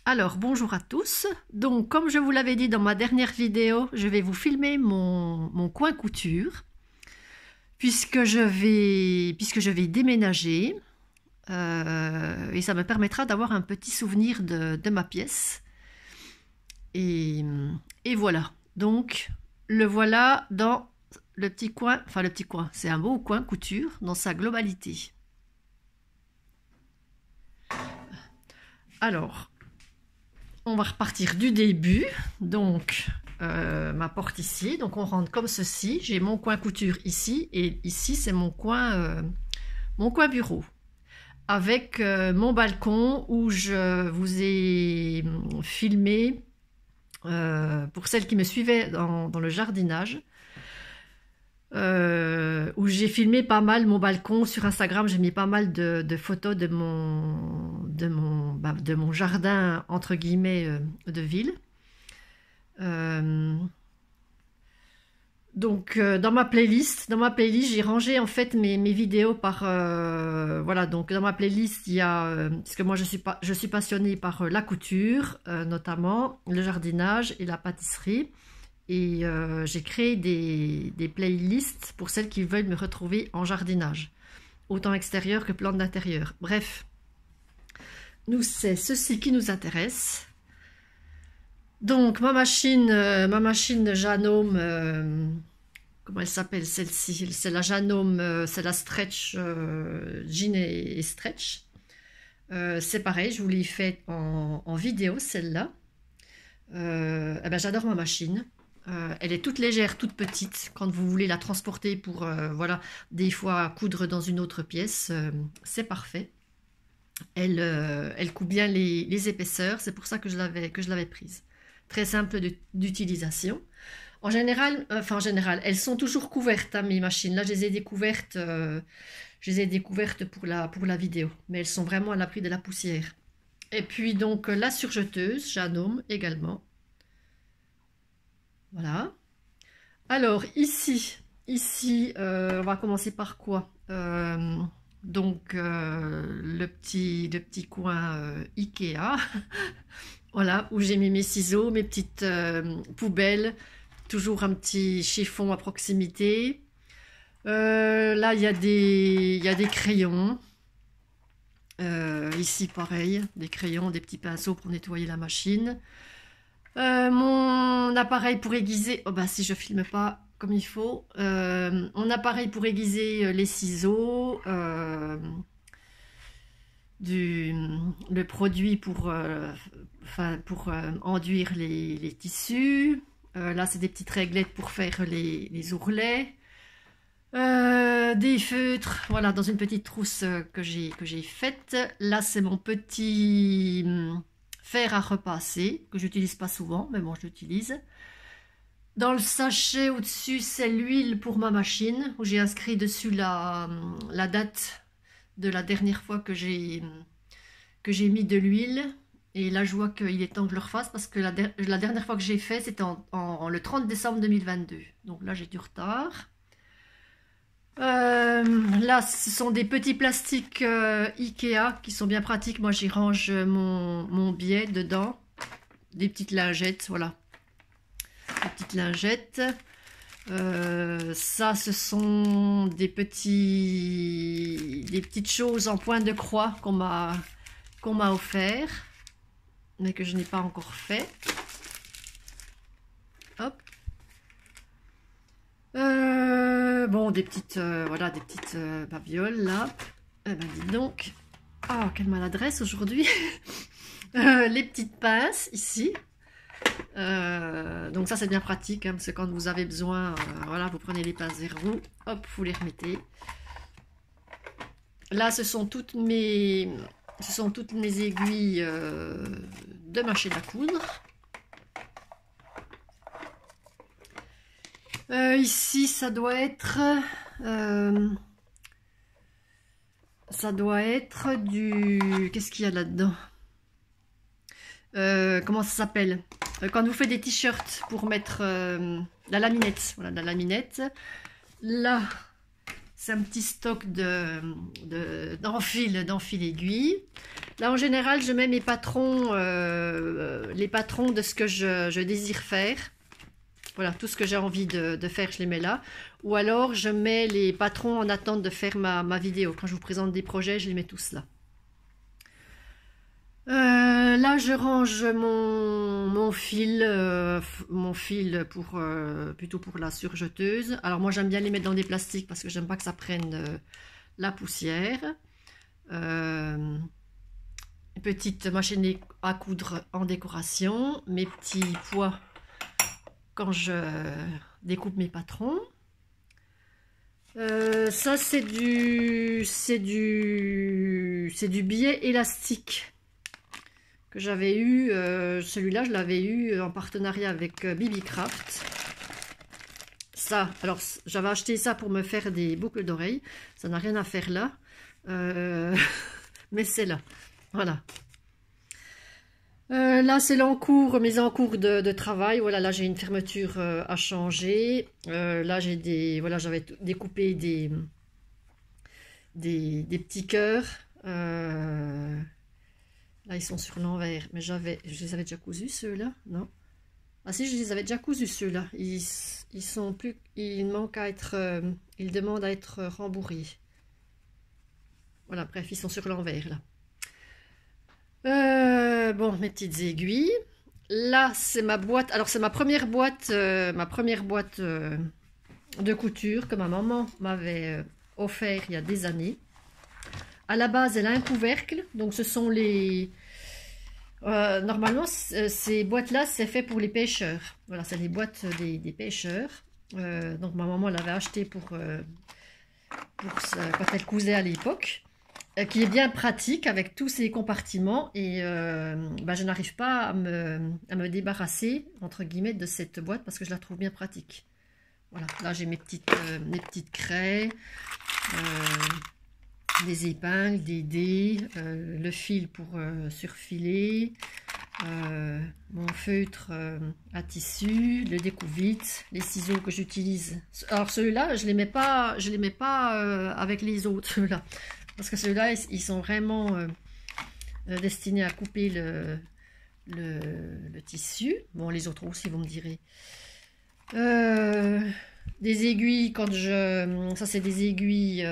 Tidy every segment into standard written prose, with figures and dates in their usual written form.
Alors, bonjour à tous. Donc, comme je vous l'avais dit dans ma dernière vidéo, je vais vous filmer mon coin couture, puisque je vais déménager, et ça me permettra d'avoir un petit souvenir de ma pièce. Et voilà. Donc, le voilà dans le petit coin, enfin le petit coin, c'est un beau coin couture dans sa globalité. Alors, on va repartir du début. Donc, ma porte ici. Donc, on rentre comme ceci. J'ai mon coin couture ici. Et ici, c'est mon coin bureau. Avec mon balcon où je vous ai filmé, pour celles qui me suivaient dans le jardinage, où j'ai filmé pas mal mon balcon sur Instagram. J'ai mis pas mal de photos de mon jardin entre guillemets de ville. Donc dans ma playlist j'ai rangé en fait mes vidéos par voilà. Donc dans ma playlist il y a parce que moi je suis passionnée par la couture, notamment le jardinage et la pâtisserie. Et j'ai créé des playlists pour celles qui veulent me retrouver en jardinage, autant extérieur que plantes d'intérieur. Bref, nous c'est ceci qui nous intéresse. Donc ma machine Janome, comment elle s'appelle celle-ci? C'est la Janome, c'est la Stretch, Jean et Stretch. C'est pareil, je vous l'ai fait en vidéo celle-là. Eh ben, j'adore ma machine. Elle est toute légère, toute petite. Quand vous voulez la transporter pour, voilà, des fois coudre dans une autre pièce, c'est parfait. Elle coupe bien les épaisseurs, c'est pour ça que je l'avais prise. Très simple d'utilisation. En général, elles sont toujours couvertes, hein, mes machines. Là, je les ai découvertes, pour la vidéo, mais elles sont vraiment à l'abri de la poussière. Et puis donc la surjeteuse, Janome également. Voilà. Alors ici, on va commencer par quoi? Donc le petit coin Ikea, voilà, où j'ai mis mes ciseaux, mes petites poubelles, toujours un petit chiffon à proximité. Là il y a des crayons. Ici pareil, des crayons, des petits pinceaux pour nettoyer la machine. Mon appareil pour aiguiser, oh bah si je filme pas comme il faut, mon appareil pour aiguiser les ciseaux, le produit pour enduire les tissus. Là c'est des petites réglettes pour faire les ourlets, des feutres, voilà, dans une petite trousse que j'ai faite. Là c'est mon petit fer à repasser, que j'utilise pas souvent, mais bon, je l'utilise. Dans le sachet au-dessus, c'est l'huile pour ma machine, où j'ai inscrit dessus la date de la dernière fois que j'ai mis de l'huile. Et là, je vois qu'il est temps que je le refasse, parce que la dernière fois que j'ai fait, c'était le 30 décembre 2022. Donc là, j'ai du retard. Là, ce sont des petits plastiques Ikea qui sont bien pratiques. Moi, j'y range mon biais dedans. Des petites lingettes, voilà. Des petites lingettes. Ça, ce sont des petites choses en point de croix qu'on m'a offert, mais que je n'ai pas encore fait. Hop. Bon, des petites voilà, des petites babioles là. Eh ben dis donc, oh quelle maladresse aujourd'hui. Les petites pinces ici. Donc ça c'est bien pratique, hein, parce que quand vous avez besoin, voilà, vous prenez les pinces vers vous, hop, vous les remettez. Là ce sont toutes mes aiguilles de machine à coudre. Ici, ça doit être du... Qu'est-ce qu'il y a là-dedans? Comment ça s'appelle? Quand vous faites des t-shirts pour mettre la laminette. Voilà, la laminette. Là, C'est un petit stock d'enfil aiguille. Là, en général, je mets mes patrons, les patrons de ce que je désire faire. Voilà, tout ce que j'ai envie de faire, je les mets là. Ou alors, je mets les patrons en attente de faire ma vidéo. Quand je vous présente des projets, je les mets tous là. Là, je range mon fil plutôt pour la surjeteuse. Alors moi, j'aime bien les mettre dans des plastiques parce que j'aime pas que ça prenne la poussière. Petite machine à coudre en décoration. Mes petits pois quand je découpe mes patrons. Ça, c'est du billet élastique que j'avais eu. Celui-là, je l'avais eu en partenariat avec Bibi Craft. Ça, alors j'avais acheté ça pour me faire des boucles d'oreilles. Ça n'a rien à faire là, mais c'est là. Voilà. Là, c'est l'encours, mes encours de travail. Voilà, là j'ai une fermeture à changer. Là j'ai voilà, j'avais découpé des petits cœurs. Là, ils sont sur l'envers, mais je les avais déjà cousus ceux-là, non? Ah si, je les avais déjà cousus ceux-là. Ils sont plus, ils manquent à être, ils demandent à être rembourrés. Voilà, bref, ils sont sur l'envers là. Bon, mes petites aiguilles. Là, c'est ma boîte. Alors, c'est ma première boîte de couture que ma maman m'avait offert il y a des années. À la base, elle a un couvercle. Donc, ce sont les... normalement, ces boîtes-là, c'est fait pour les pêcheurs. Voilà, c'est les boîtes des pêcheurs. Donc, ma maman l'avait acheté pour ça, quand elle cousait à l'époque. Qui est bien pratique avec tous ces compartiments et je n'arrive pas à me débarrasser entre guillemets de cette boîte parce que je la trouve bien pratique. Voilà, là j'ai mes petites craies, des épingles, des dés, le fil pour surfiler, mon feutre à tissu, le découvite, les ciseaux que j'utilise. Alors ceux-là, je les mets pas avec les autres ceux-là. Parce que ceux-là, ils sont vraiment destinés à couper le tissu. Bon, les autres aussi, vous me direz. Des aiguilles, ça c'est des aiguilles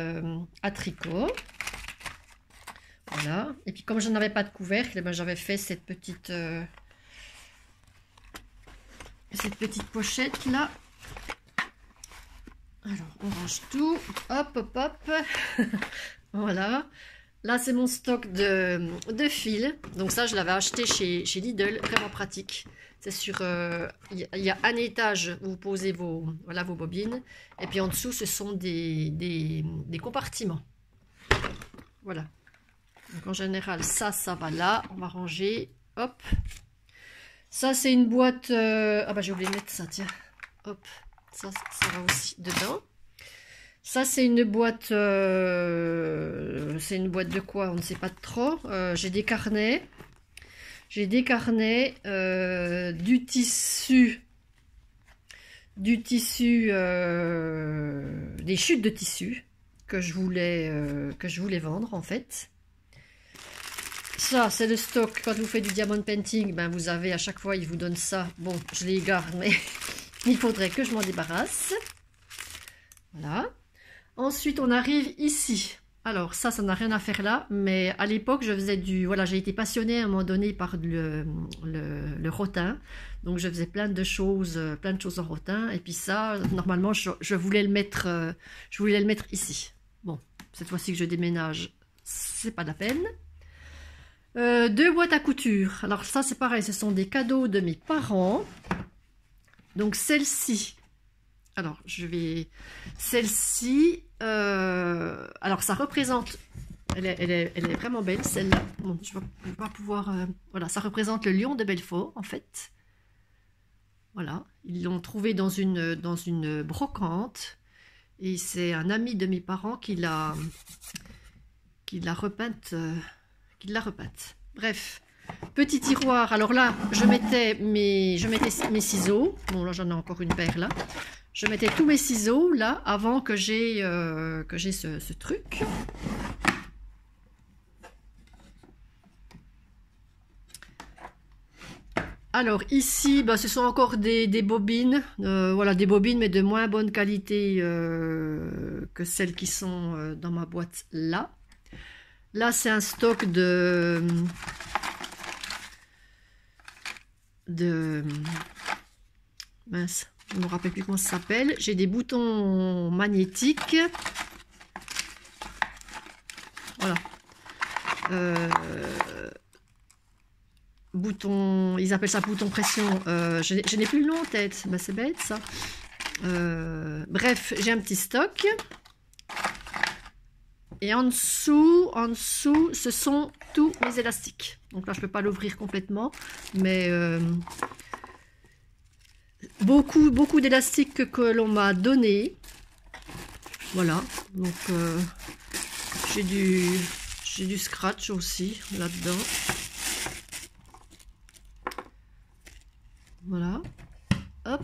à tricot. Voilà. Et puis comme je n'avais pas de couvercle, ben, j'avais fait cette petite pochette là. Alors, on range tout. Hop, hop, hop. Voilà. Là, c'est mon stock de fils. Donc ça, je l'avais acheté chez Lidl. Vraiment pratique. C'est sur... il y a un étage où vous posez vos bobines. Et puis en dessous, ce sont des compartiments. Voilà. Donc en général, ça va là. On va ranger. Hop. Ça, c'est une boîte... Ah bah j'ai oublié de mettre ça, tiens. Hop. Ça va aussi dedans. Ça, c'est une boîte... c'est une boîte de quoi? On ne sait pas trop. J'ai des carnets. J'ai des carnets, du tissu, des chutes de tissu que je voulais vendre en fait. Ça, c'est le stock. Quand vous faites du diamond painting, ben vous avez à chaque fois, ils vous donnent ça. Bon, je les garde, mais il faudrait que je m'en débarrasse. Voilà. Ensuite, on arrive ici. Alors, ça n'a rien à faire là, mais à l'époque, je faisais du... Voilà, j'ai été passionnée à un moment donné par le rotin. Donc, je faisais plein de choses en rotin. Et puis ça, normalement, je voulais le mettre ici. Bon, cette fois-ci que je déménage, c'est pas la peine. 2 boîtes à couture. Alors, ça, c'est pareil, ce sont des cadeaux de mes parents. Donc, celle-ci... Alors, celle-ci, alors ça représente, elle est vraiment belle celle-là. Bon, je ne vais pas pouvoir, voilà, ça représente le lion de Belfort en fait. Voilà, ils l'ont trouvé dans une brocante et c'est un ami de mes parents qui l'a repeinte, Bref, petit tiroir. Alors là, je mettais mes ciseaux. Bon, là j'en ai encore une paire là. je mettais tous mes ciseaux là avant que j'ai ce truc. Alors ici, bah, ce sont encore des bobines, voilà, des bobines mais de moins bonne qualité que celles qui sont dans ma boîte là. Là c'est un stock mince, je ne me rappelle plus comment ça s'appelle. J'ai des boutons magnétiques. Voilà. Bouton, ils appellent ça bouton pression. Je n'ai plus le nom en tête. Ben, c'est bête ça. Bref, j'ai un petit stock. Et en dessous, ce sont tous mes élastiques. Donc là, je ne peux pas l'ouvrir complètement. Mais beaucoup d'élastiques que l'on m'a donné. Voilà. Donc j'ai du scratch aussi là-dedans. Voilà, hop.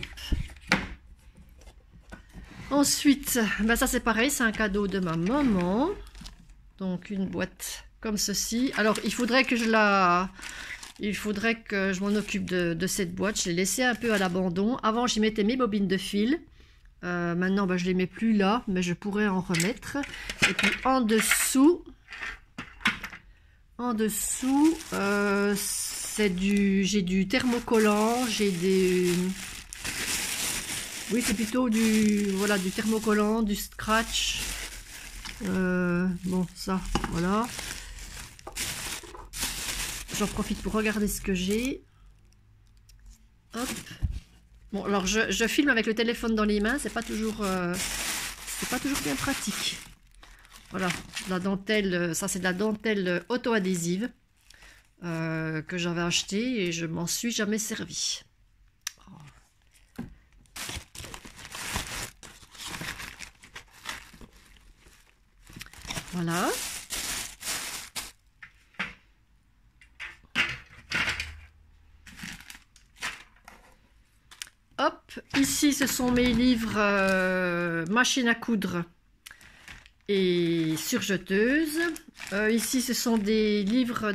Ensuite, ben ça c'est pareil, c'est un cadeau de ma maman. Donc une boîte comme ceci. Alors il faudrait que je m'en occupe de cette boîte. Je l'ai laissée un peu à l'abandon. Avant j'y mettais mes bobines de fil. Maintenant ben, je les mets plus là, mais je pourrais en remettre. Et puis en dessous, j'ai du thermocollant, oui c'est plutôt du thermocollant, du scratch, bon ça voilà, j'en profite pour regarder ce que j'ai. Hop. Bon alors je filme avec le téléphone dans les mains, c'est pas toujours bien pratique. Voilà, la dentelle, ça c'est de la dentelle auto-adhésive. Que j'avais acheté et je m'en suis jamais servi. Voilà. Hop, ici ce sont mes livres machine à coudre et surjeteuse. Ici ce sont des livres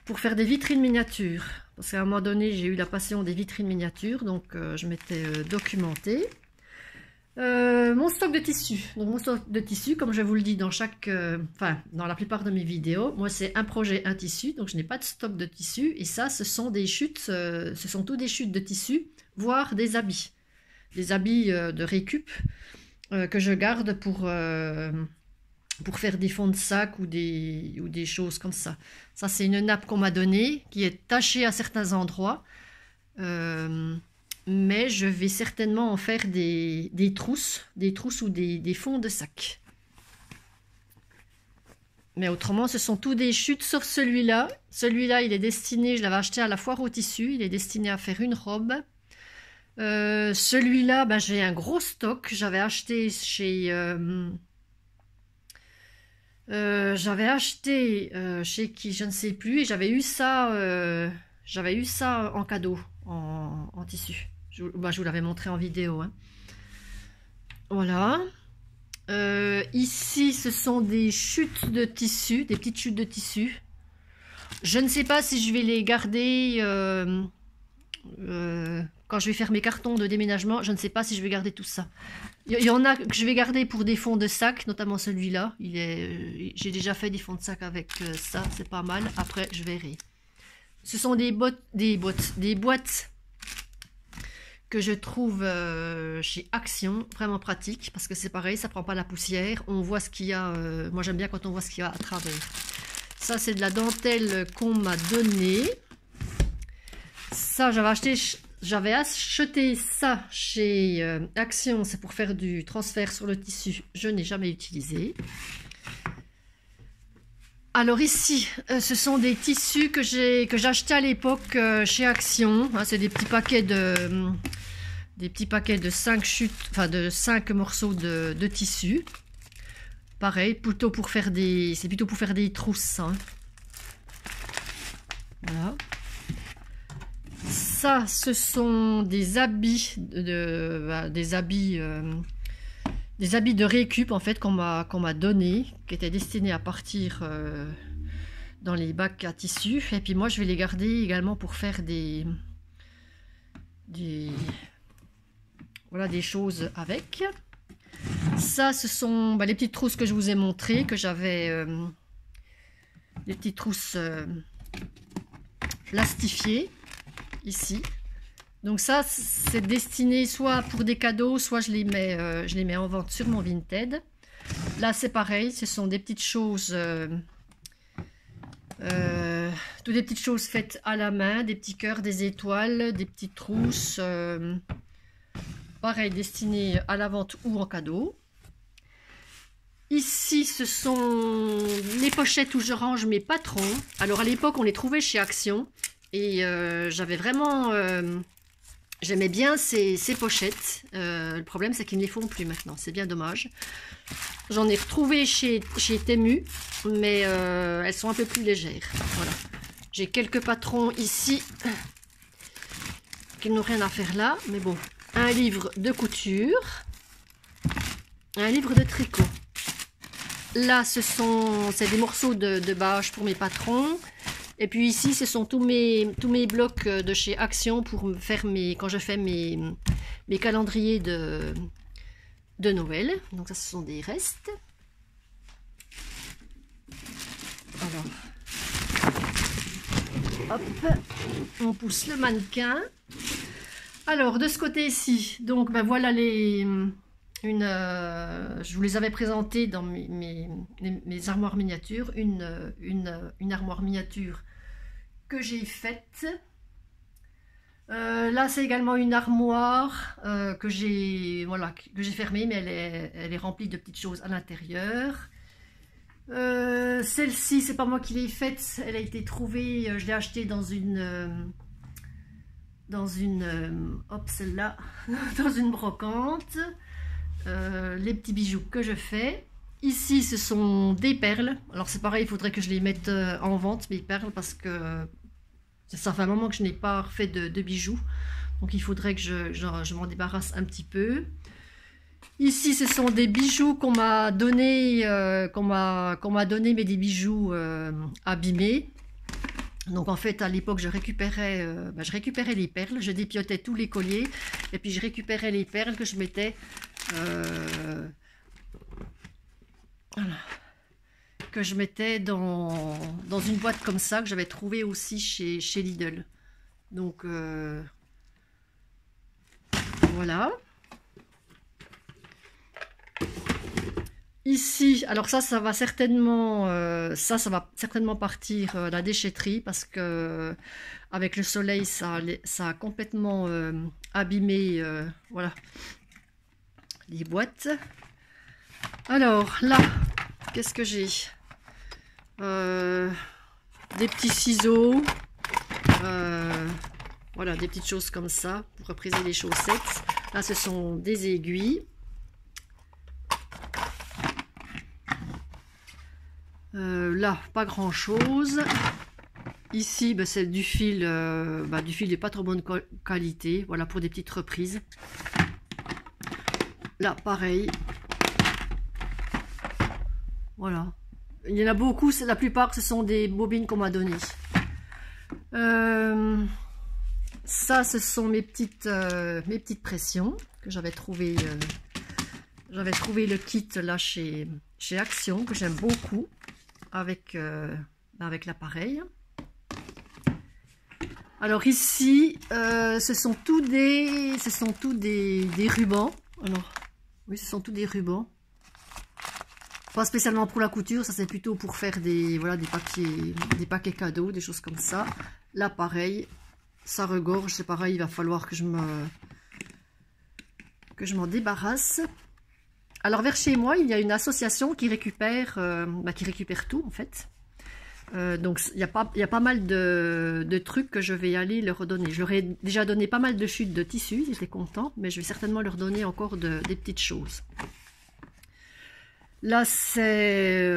pour faire des vitrines miniatures, parce qu'à un moment donné j'ai eu la passion des vitrines miniatures, donc je m'étais documentée. Mon stock de tissus, donc mon stock de tissus, comme je vous le dis dans dans la plupart de mes vidéos, moi c'est un projet, un tissu, donc je n'ai pas de stock de tissus. Et ça ce sont des chutes, ce sont tous des chutes de tissus, voire des habits de récup que je garde pour faire des fonds de sac ou des choses comme ça. Ça c'est une nappe qu'on m'a donnée qui est tachée à certains endroits, mais je vais certainement en faire des trousses ou des fonds de sac. Mais autrement ce sont tous des chutes sauf celui-là. Celui-là il est destiné, je l'avais acheté à la foire au tissu, il est destiné à faire une robe. Celui-là ben, j'ai un gros stock, j'avais acheté chez qui je ne sais plus, et j'avais eu ça en cadeau en tissu. Je vous l'avais montré en vidéo, hein. Voilà. Ici ce sont des chutes de tissu, des petites chutes de tissu. Je ne sais pas si je vais les garder quand je vais faire mes cartons de déménagement. Je ne sais pas si je vais garder tout ça. Il y en a que je vais garder pour des fonds de sac, notamment celui-là. J'ai déjà fait des fonds de sac avec ça, c'est pas mal. Après, je verrai. Ce sont des boîtes que je trouve chez Action, vraiment pratique, parce que c'est pareil, ça prend pas la poussière. On voit ce qu'il y a. Moi, j'aime bien quand on voit ce qu'il y a à travers. Ça, c'est de la dentelle qu'on m'a donnée. Ça, j'avais acheté ça chez Action, c'est pour faire du transfert sur le tissu. Je n'ai jamais utilisé. Alors ici, ce sont des tissus que j'ai achetés à l'époque chez Action. Hein, c'est des petits paquets de 5 chutes, enfin de 5 morceaux de tissu. Pareil, c'est plutôt pour faire des trousses. Hein. Voilà. ça, ce sont des habits des habits de récup en fait qu'on m'a donné, qui étaient destinés à partir dans les bacs à tissu. Et puis moi, je vais les garder également pour faire des choses avec. Ça, ce sont les petites trousses que je vous ai montrées, que j'avais des petites trousses plastifiées ici. Donc ça, c'est destiné soit pour des cadeaux, soit je les mets en vente sur mon Vinted. Là, c'est pareil, ce sont des petites choses, toutes des petites choses faites à la main, des petits cœurs, des étoiles, des petites trousses, pareil, destinées à la vente ou en cadeau. Ici, ce sont les pochettes où je range mes patrons. Alors à l'époque, on les trouvait chez Action et j'avais vraiment... J'aimais bien ces pochettes. Le problème, c'est qu'ils ne les font plus maintenant. C'est bien dommage. J'en ai retrouvé chez Temu, mais elles sont un peu plus légères. Voilà. J'ai quelques patrons ici qui n'ont rien à faire là. Mais bon, un livre de couture, un livre de tricot. Là, c'est des morceaux de bâche pour mes patrons. Et puis ici, ce sont tous mes blocs de chez Action pour faire quand je fais mes calendriers de Noël. Donc ça, ce sont des restes. Alors, hop, on pousse le mannequin. Alors, de ce côté-ci, donc voilà je vous les avais présentés dans mes armoires miniatures. Une armoire miniature que j'ai faite. Là, c'est également une armoire que j'ai fermée, mais elle est remplie de petites choses à l'intérieur. Celle-ci, c'est pas moi qui l'ai faite, elle a été trouvée, je l'ai achetée dans une hop, celle-là, dans une brocante. Les petits bijoux que je fais. Ici, ce sont des perles. Alors c'est pareil, il faudrait que je les mette en vente, mes perles, parce que ça fait un moment que je n'ai pas refait de bijoux. Donc il faudrait que je m'en débarrasse un petit peu. Ici, ce sont des bijoux qu'on m'a donné, mais des bijoux abîmés. Donc en fait, à l'époque, je récupérais les perles, je dépiotais tous les colliers, et puis je récupérais les perles que je mettais, dans une boîte comme ça, que j'avais trouvé aussi chez Lidl. Donc voilà. Ici, alors ça va certainement, partir à la déchetterie, parce que avec le soleil, ça a complètement abîmé, voilà, les boîtes. Alors là, qu'est-ce que j'ai? Des petits ciseaux, voilà, des petites choses comme ça pour repriser les chaussettes. Là, ce sont des aiguilles. Là, pas grand chose. Ici, c'est du fil de pas trop bonne qualité. Voilà, pour des petites reprises. Là, pareil. Voilà. Il y en a beaucoup, la plupart, ce sont des bobines qu'on m'a données. Ça, ce sont mes petites pressions que j'avais trouvé. J'avais trouvé le kit là chez Action, que j'aime beaucoup, avec l'appareil. Alors ici, ce sont tous des rubans. Alors oui, ce sont tous des rubans. Pas spécialement pour la couture, ça c'est plutôt pour faire des paquets cadeaux, des choses comme ça. Là pareil, ça regorge, c'est pareil, il va falloir que je m'en débarrasse. Alors vers chez moi, il y a une association qui récupère tout en fait. Donc il y a pas mal de trucs que je vais aller leur redonner. J'aurais déjà donné pas mal de chutes de tissu, ils étaient contents, mais je vais certainement leur donner encore des petites choses. Là c'est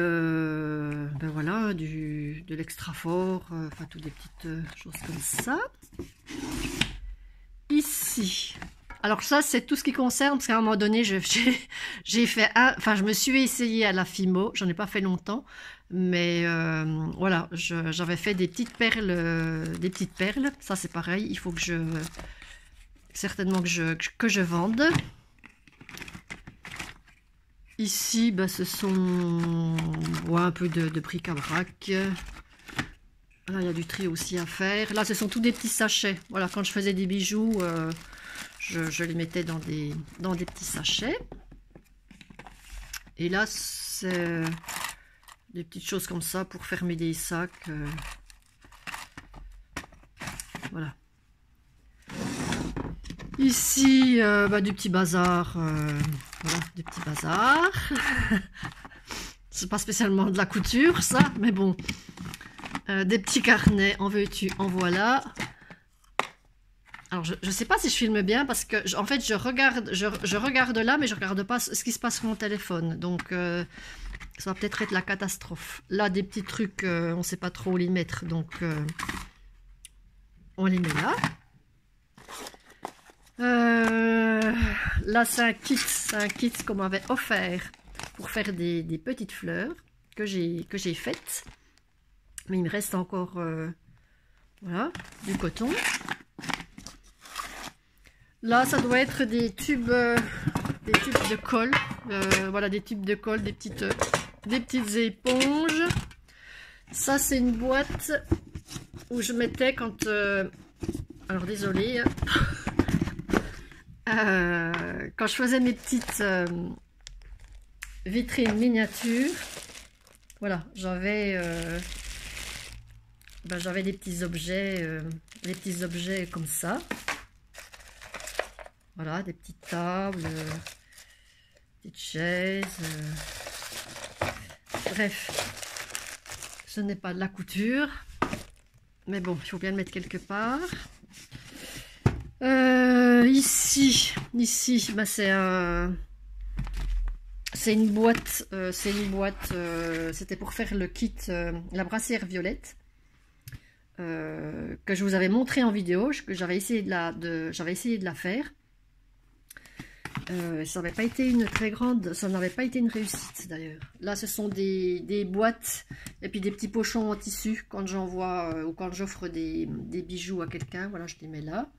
voilà, de l'extra fort, enfin toutes des petites choses comme ça. ici. Alors ça, c'est tout ce qui concerne, parce qu'à un moment donné, j'ai fait enfin, je me suis essayée à la Fimo, j'en ai pas fait longtemps, mais voilà, j'avais fait des petites perles, ça c'est pareil, il faut que certainement que je vende. Ici, bah, ce sont un peu de bric-à-brac. Là, il y a du tri aussi à faire. Là, ce sont tous des petits sachets. Voilà, quand je faisais des bijoux, je les mettais dans des petits sachets. Et là, c'est des petites choses comme ça pour fermer des sacs. Voilà. Ici, bah, du petit bazar. Voilà, du petit bazar. C'est pas spécialement de la couture, ça, mais bon. Des petits carnets, en veux-tu, en voilà. Alors, je sais pas si je filme bien parce que, en fait, je regarde là, mais je regarde pas ce qui se passe sur mon téléphone. Donc, ça va peut-être être la catastrophe. Là, des petits trucs, on sait pas trop où les mettre, donc on les met là. Là, c'est un kit qu'on m'avait offert pour faire des petites fleurs que j'ai faites. Mais il me reste encore voilà, du coton. Là, ça doit être des tubes de colle. Voilà, des tubes de colle, des petites éponges. Ça, c'est une boîte où je mettais quand... alors, désolé. Quand je faisais mes petites vitrines miniatures, voilà, j'avais des petits objets comme ça. Voilà, des petites tables, petites chaises. Bref, ce n'est pas de la couture, mais bon, il faut bien le mettre quelque part. Ici, bah c'est une boîte, c'était pour faire le kit, la brassière violette, que je vous avais montré en vidéo, que j'avais essayé de la faire. Ça n'avait pas été une très grande, ça n'avait pas été une réussite d'ailleurs. Là, ce sont des boîtes et puis des petits pochons en tissu quand j'envoie ou quand j'offre des bijoux à quelqu'un. Voilà, je les mets là.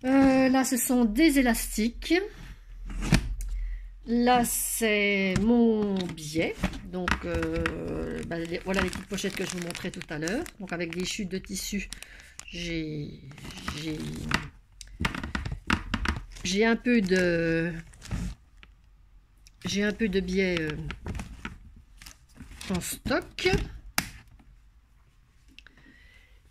Là, ce sont des élastiques. Là, c'est mon billet. Donc, voilà les petites pochettes que je vous montrais tout à l'heure. Donc, avec des chutes de tissu, j'ai un peu de billets en stock.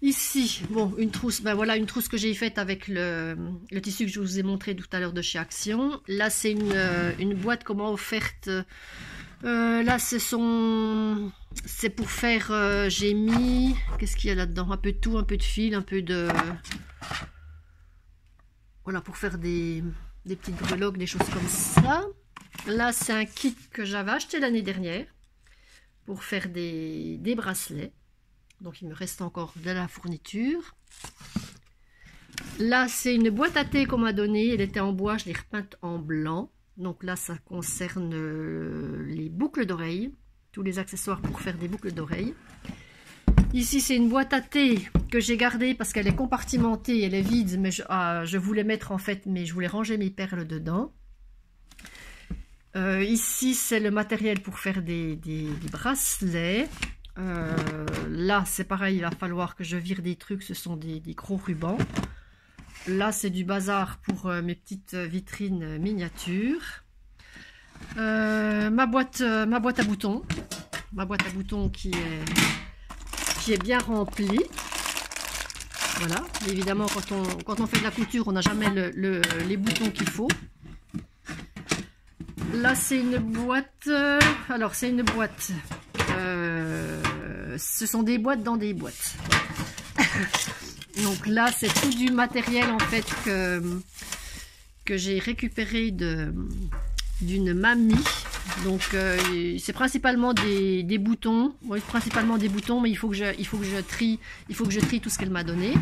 Ici, bon, une trousse, ben voilà une trousse que j'ai faite avec le tissu que je vous ai montré tout à l'heure de chez Action. Là, c'est une boîte qu'on m'a offerte. Là, c'est pour faire, j'ai mis, qu'est-ce qu'il y a là-dedans? Un peu de tout, un peu de fil, un peu de... Voilà, pour faire des petites breloques, des choses comme ça. Là, c'est un kit que j'avais acheté l'année dernière pour faire des bracelets. Donc, il me reste encore de la fourniture. Là, c'est une boîte à thé qu'on m'a donnée. Elle était en bois, je l'ai repeinte en blanc. Donc là, ça concerne les boucles d'oreilles. Tous les accessoires pour faire des boucles d'oreilles. Ici, c'est une boîte à thé que j'ai gardée parce qu'elle est compartimentée, elle est vide, mais je voulais mettre en fait, mais je voulais ranger mes perles dedans. Ici, c'est le matériel pour faire des bracelets. Là, c'est pareil, il va falloir que je vire des trucs, ce sont des gros rubans. Là, c'est du bazar pour mes petites vitrines miniatures. Ma boîte à boutons. Ma boîte à boutons qui est bien remplie. Voilà, évidemment quand on fait de la couture, on n'a jamais les boutons qu'il faut. Là, c'est une boîte. Alors, c'est une boîte. Ce sont des boîtes dans des boîtes. Donc là, c'est tout du matériel en fait que j'ai récupéré d'une mamie. Donc c'est principalement des boutons. Oui, principalement des boutons, mais il faut que je trie tout ce qu'elle m'a donné.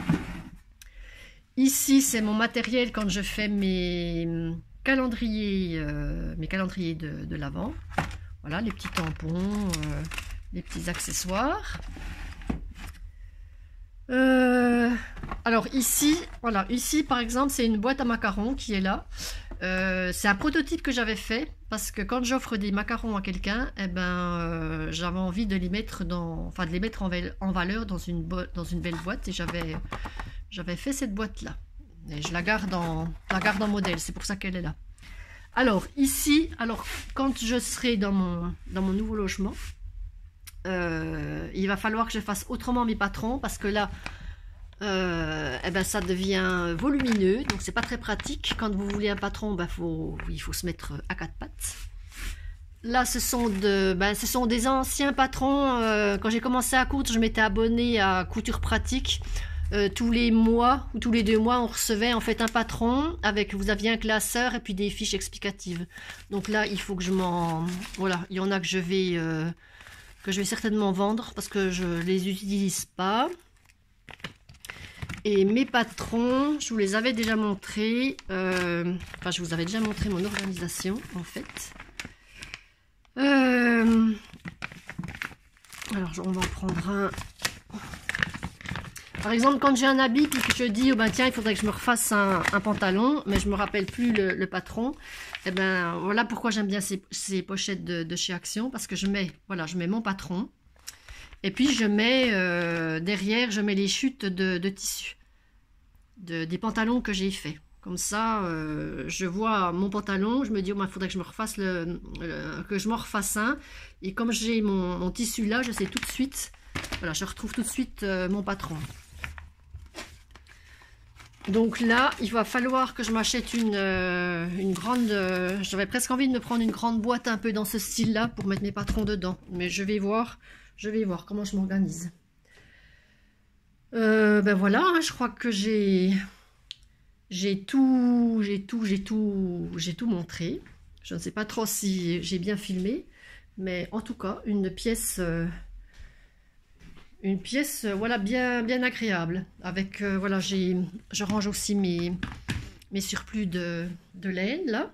Ici, c'est mon matériel quand je fais mes calendriers de l'Avent. Voilà, les petits tampons, les petits accessoires. Alors ici, voilà, ici par exemple, c'est une boîte à macarons qui est là. C'est un prototype que j'avais fait parce que quand j'offre des macarons à quelqu'un, eh ben, j'avais envie de les mettre de les mettre en valeur dans une belle boîte et j'avais fait cette boîte là. Et je la garde en modèle, c'est pour ça qu'elle est là. Alors ici, quand je serai dans mon nouveau logement, il va falloir que je fasse autrement mes patrons parce que là, eh ben, ça devient volumineux, donc c'est pas très pratique. Quand vous voulez un patron, ben, il faut se mettre à quatre pattes. Là, ce sont des anciens patrons. Quand j'ai commencé à coudre, je m'étais abonnée à Couture Pratique. Tous les mois ou tous les 2 mois, on recevait en fait un patron avec, vous aviez un classeur et puis des fiches explicatives. Donc là, il faut que voilà, il y en a que je vais certainement vendre parce que je les utilise pas. Et mes patrons, je vous les avais déjà montrés. Enfin, je vous avais déjà montré mon organisation en fait. Alors, on va en prendre un. Par exemple, quand j'ai un habit puis que je dis, oh ben tiens, il faudrait que je me refasse un pantalon, mais je me rappelle plus le patron. Et ben voilà pourquoi j'aime bien ces pochettes de chez Action, parce que je mets mon patron. Et puis je mets derrière, je mets les chutes de tissu des pantalons que j'ai fait. Comme ça, je vois mon pantalon, je me dis, oh ben, il faudrait que je me refasse que je m'en refasse un. Et comme j'ai mon tissu là, je sais tout de suite. Voilà, je retrouve tout de suite mon patron. Donc là, il va falloir que je m'achète une grande... J'avais presque envie de me prendre une grande boîte un peu dans ce style-là pour mettre mes patrons dedans. Mais je vais voir comment je m'organise. Ben voilà, hein, je crois que j'ai tout montré. Je ne sais pas trop si j'ai bien filmé, mais en tout cas, une pièce voilà, bien agréable. Avec, voilà, je range aussi mes surplus de laine, là.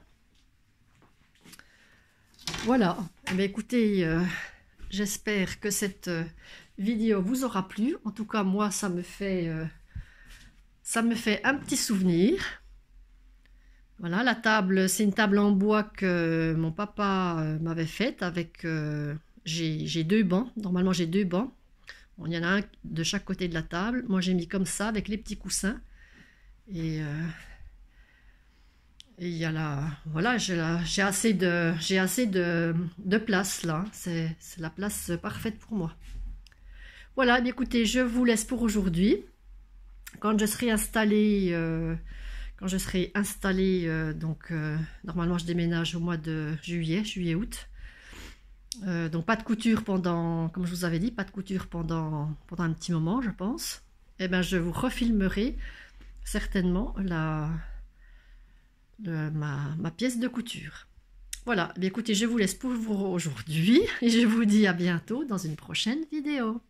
Voilà. Eh bien, écoutez, j'espère que cette vidéo vous aura plu. En tout cas, moi, ça me fait un petit souvenir. Voilà, la table, c'est une table en bois que mon papa m'avait faite avec... j'ai 2 bancs. Normalement, j'ai 2 bancs. Il y en a un de chaque côté de la table. Moi, j'ai mis comme ça avec les petits coussins. Et il y a là, voilà, j'ai assez de place là. C'est la place parfaite pour moi. Voilà, bien écoutez, je vous laisse pour aujourd'hui. Quand je serai installée, donc normalement je déménage au mois de juillet-août. Donc pas de couture pendant, comme je vous avais dit, pas de couture pendant un petit moment, je pense. Et ben je vous refilmerai certainement ma pièce de couture. Voilà, bien écoutez, je vous laisse pour aujourd'hui et je vous dis à bientôt dans une prochaine vidéo.